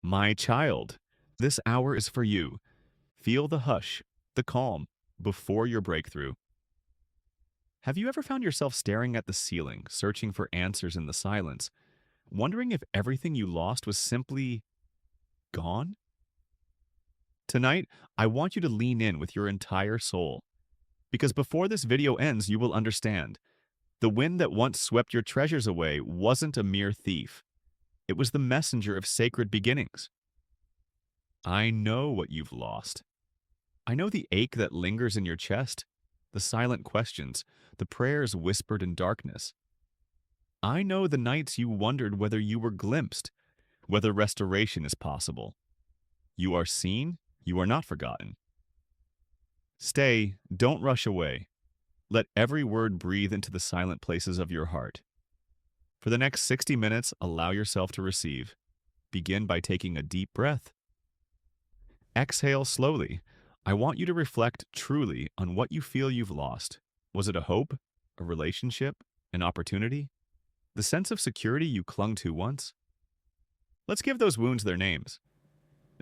My child, this hour is for you. Feel the hush, the calm, before your breakthrough. Have you ever found yourself staring at the ceiling, searching for answers in the silence, wondering if everything you lost was simply gone? Tonight, I want you to lean in with your entire soul, because before this video ends, you will understand. The wind that once swept your treasures away wasn't a mere thief. It was the messenger of sacred beginnings. I know what you've lost. I know the ache that lingers in your chest, the silent questions, the prayers whispered in darkness. I know the nights you wondered whether you were glimpsed, whether restoration is possible. You are seen, you are not forgotten. Stay, don't rush away. Let every word breathe into the silent places of your heart. For the next 60 minutes, allow yourself to receive. Begin by taking a deep breath. Exhale slowly. I want you to reflect truly on what you feel you've lost. Was it a hope, a relationship, an opportunity? The sense of security you clung to once? Let's give those wounds their names.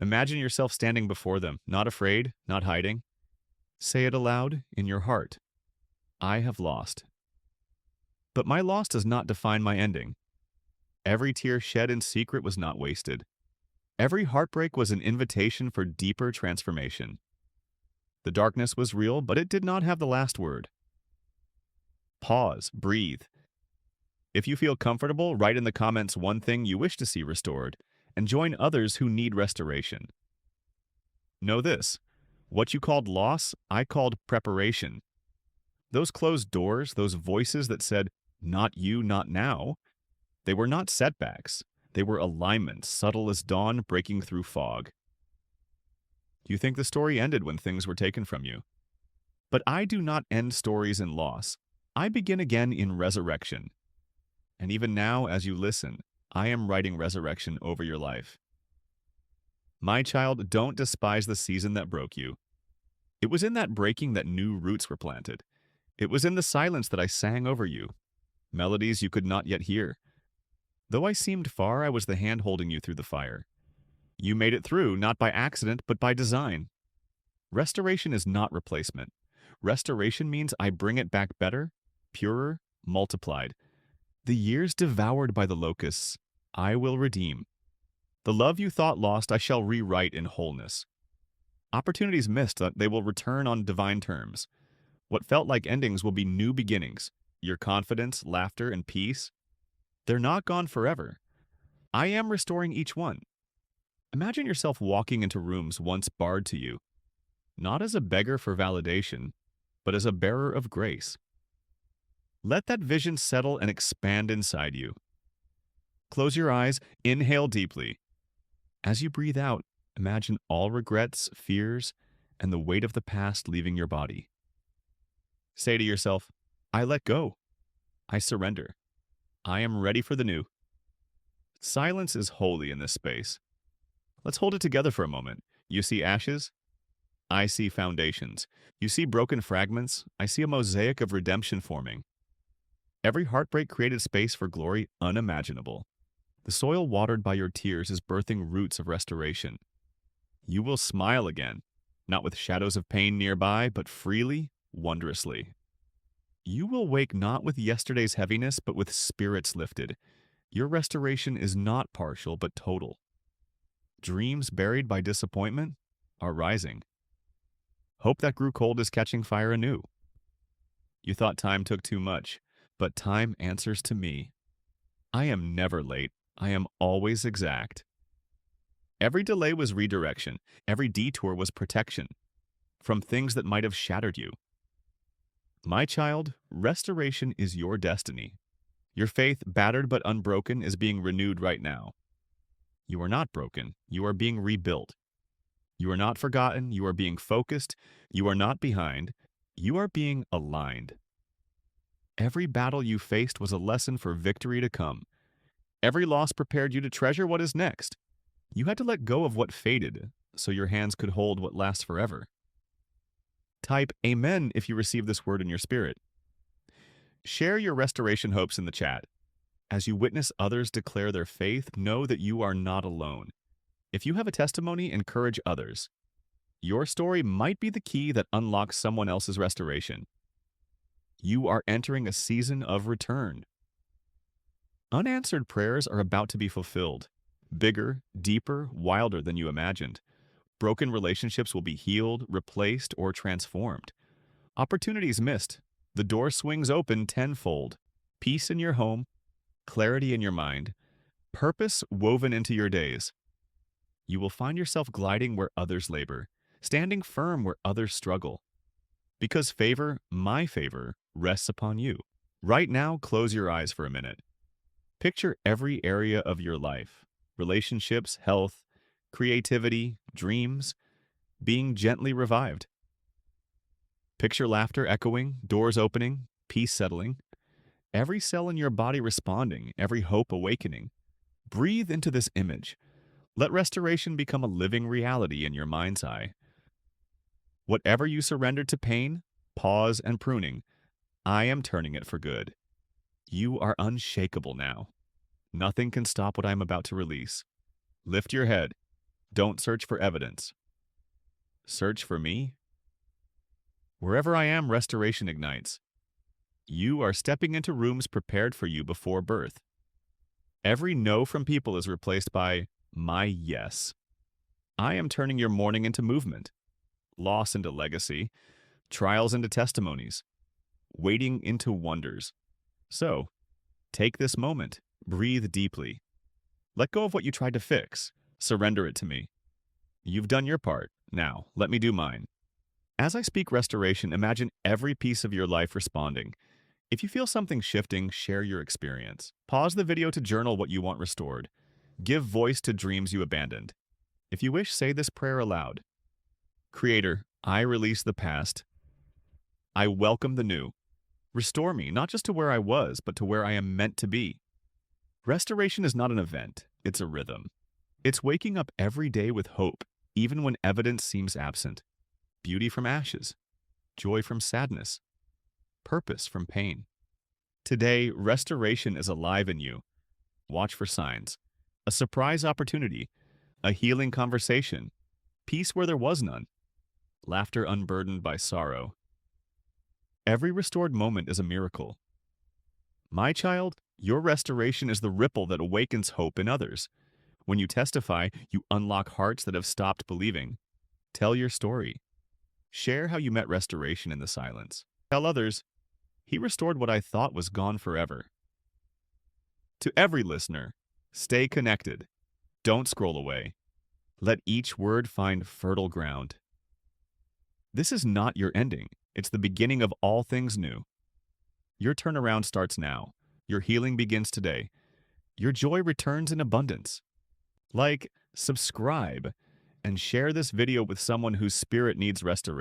Imagine yourself standing before them, not afraid, not hiding. Say it aloud in your heart. I have lost. But my loss does not define my ending. Every tear shed in secret was not wasted. Every heartbreak was an invitation for deeper transformation. The darkness was real, but it did not have the last word. Pause, breathe. If you feel comfortable, write in the comments one thing you wish to see restored, and join others who need restoration. Know this, what you called loss, I called preparation. Those closed doors, those voices that said, not you, not now, they were not setbacks. They were alignments, subtle as dawn breaking through fog. You think the story ended when things were taken from you. But I do not end stories in loss. I begin again in resurrection. And even now, as you listen, I am writing resurrection over your life. My child, don't despise the season that broke you. It was in that breaking that new roots were planted. It was in the silence that I sang over you, melodies you could not yet hear. Though I seemed far, I was the hand holding you through the fire. You made it through, not by accident, but by design. Restoration is not replacement. Restoration means I bring it back better, purer, multiplied. The years devoured by the locusts, I will redeem. The love you thought lost, I shall rewrite in wholeness. Opportunities missed, they will return on divine terms. What felt like endings will be new beginnings. Your confidence, laughter, and peace, they're not gone forever. I am restoring each one. Imagine yourself walking into rooms once barred to you, not as a beggar for validation, but as a bearer of grace. Let that vision settle and expand inside you. Close your eyes, inhale deeply. As you breathe out, imagine all regrets, fears, and the weight of the past leaving your body. Say to yourself, I let go. I surrender. I am ready for the new. Silence is holy in this space. Let's hold it together for a moment. You see ashes? I see foundations. You see broken fragments? I see a mosaic of redemption forming. Every heartbreak created space for glory unimaginable. The soil watered by your tears is birthing roots of restoration. You will smile again, not with shadows of pain nearby, but freely, wondrously. You will wake not with yesterday's heaviness, but with spirits lifted. Your restoration is not partial, but total. Dreams buried by disappointment are rising. Hope that grew cold is catching fire anew. You thought time took too much, but time answers to me. I am never late. I am always exact. Every delay was redirection. Every detour was protection from things that might have shattered you. My child, restoration is your destiny. Your faith, battered but unbroken, is being renewed right now. You are not broken. You are being rebuilt. You are not forgotten. You are being focused. You are not behind. You are being aligned. Every battle you faced was a lesson for victory to come. Every loss prepared you to treasure what is next. You had to let go of what faded, so your hands could hold what lasts forever. Type Amen if you receive this word in your spirit. Share your restoration hopes in the chat. As you witness others declare their faith, know that you are not alone. If you have a testimony, encourage others. Your story might be the key that unlocks someone else's restoration. You are entering a season of return. Unanswered prayers are about to be fulfilled. Bigger, deeper, wilder than you imagined. Broken relationships will be healed, replaced, or transformed. Opportunities missed. The door swings open tenfold. Peace in your home, clarity in your mind, purpose woven into your days. You will find yourself gliding where others labor, standing firm where others struggle. Because favor, my favor, rests upon you. Right now, close your eyes for a minute. Picture every area of your life, relationships, health, creativity, dreams, being gently revived. Picture laughter echoing, doors opening, peace settling, every cell in your body responding, every hope awakening. Breathe into this image. Let restoration become a living reality in your mind's eye. Whatever you surrendered to pain, pause, and pruning, I am turning it for good. You are unshakable now. Nothing can stop what I am about to release. Lift your head. Don't search for evidence. Search for me. Wherever I am, restoration ignites. You are stepping into rooms prepared for you before birth. Every no from people is replaced by my yes. I am turning your mourning into movement, loss into legacy, trials into testimonies, waiting into wonders. So, take this moment, breathe deeply. Let go of what you tried to fix, surrender it to me. You've done your part, now let me do mine. As I speak restoration, imagine every piece of your life responding. If you feel something shifting, share your experience. Pause the video to journal what you want restored. Give voice to dreams you abandoned. If you wish, say this prayer aloud. Creator, I release the past. I welcome the new. Restore me, not just to where I was, but to where I am meant to be. Restoration is not an event, it's a rhythm. It's waking up every day with hope, even when evidence seems absent. Beauty from ashes, joy from sadness, purpose from pain. Today, restoration is alive in you. Watch for signs. A surprise opportunity, a healing conversation, peace where there was none, laughter unburdened by sorrow. Every restored moment is a miracle. My child, your restoration is the ripple that awakens hope in others. When you testify, you unlock hearts that have stopped believing. Tell your story. Share how you met restoration in the silence. Tell others, he restored what I thought was gone forever. To every listener, stay connected. Don't scroll away. Let each word find fertile ground. This is not your ending. It's the beginning of all things new. Your turnaround starts now. Your healing begins today. Your joy returns in abundance. Like, subscribe, and share this video with someone whose spirit needs restoration.